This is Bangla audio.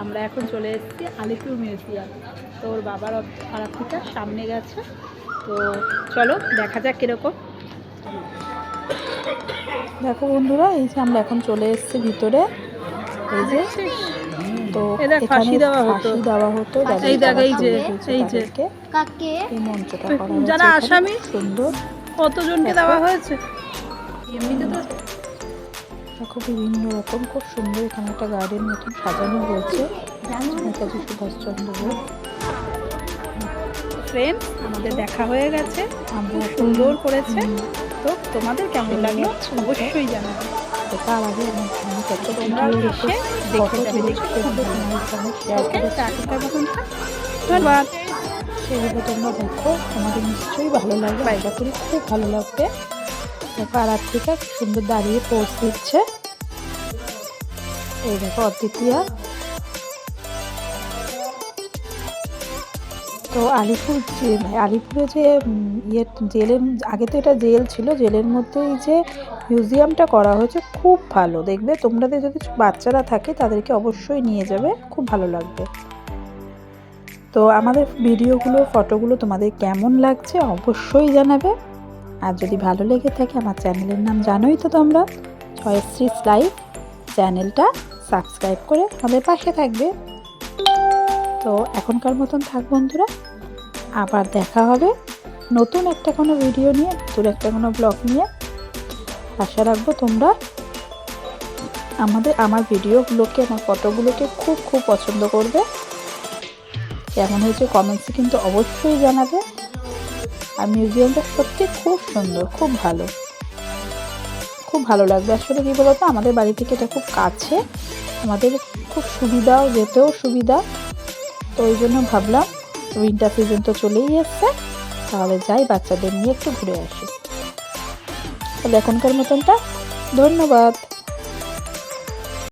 আমরা এখন চলে এসেছি আলিপুর মিউজিয়াম। তো ওর বাবার আরাধিকা সামনে গেছে, তো চলো দেখা যাক কীরকম। দেখো বন্ধুরা, এই যে আমরা এখন চলে এসেছি ভিতরে। এই যে তো এখানে ফাঁসি দেওয়া হতো এই দেখ, এই যে এই মঞ্চটা করা যারা হয়েছে আসামি সুন্দর। কতজনকে দেওয়া হয়েছে এমনিতে তো। দেখো বিভিন্ন রকম খুব সুন্দর এখানে একটা গার্ডেন মতন সাজানো হয়েছে। নেতাজি সুভাষচন্দ্র বোস। ফ্রেন্ড, আমাদের দেখা হয়ে গেছে, আমরা সুন্দর করেছে। তো তোমাদের কেমন লাগলো অবশ্যই জানাবে। তার আগে তোমরা এসে দেখে যাবে, দেখে খুব ধন্যবাদ। সেগুলো তোমরা দেখো, তোমাদের নিশ্চয়ই ভালো লাগবে, আশা করি খুব ভালো লাগবে। দেখো আরাধিকা সুন্দর দাঁড়িয়ে পোজ দিচ্ছে। এই দেখো অদ্বিতীয়া। তো আলিপুরে যে জেলের আগে তো এটা জেল ছিল, জেলের মধ্যে এই যে মিউজিয়ামটা করা হয়েছে খুব ভালো। দেখবে তোমরা যদি বাচ্চারা থাকে তাদেরকে অবশ্যই নিয়ে যাবে, খুব ভালো লাগবে। তো আমাদের ভিডিওগুলো ফটোগুলো তোমাদের কেমন লাগছে অবশ্যই জানাবে। আর যদি ভালো লেগে থাকে, আমার চ্যানেলের নাম জানোই তো তোমরা, জয়শ্রী লাইফ, চ্যানেলটা সাবস্ক্রাইব করে আমাদের পাশে থাকবে। তো এখনকার মতন থাক বন্ধুরা, আবার দেখা হবে নতুন একটা কোনো ভিডিও নিয়ে, নতুন একটা কোনো ব্লগ নিয়ে। আশা রাখবো তোমরা আমার ভিডিওগুলোকে, আমার ফটোগুলোকে খুব খুব পছন্দ করবে। কেমন হয়েছে কমেন্টসে কিন্তু অবশ্যই জানাবে। আর মিউজিয়ামটা সত্যি খুব সুন্দর, খুব ভালো লাগবে। আসলে কী বলতো, আমাদের বাড়ি থেকে এটা খুব কাছে, আমাদের খুব সুবিধাও, যেতেও সুবিধা। তো ওই জন্য ভাবলাম উইন্টার সিজন তো চলেই এসছে, তাহলে যাই বাচ্চাদের নিয়ে একটু ঘুরে আসি। তাহলে এখনকার মতনটা ধন্যবাদ।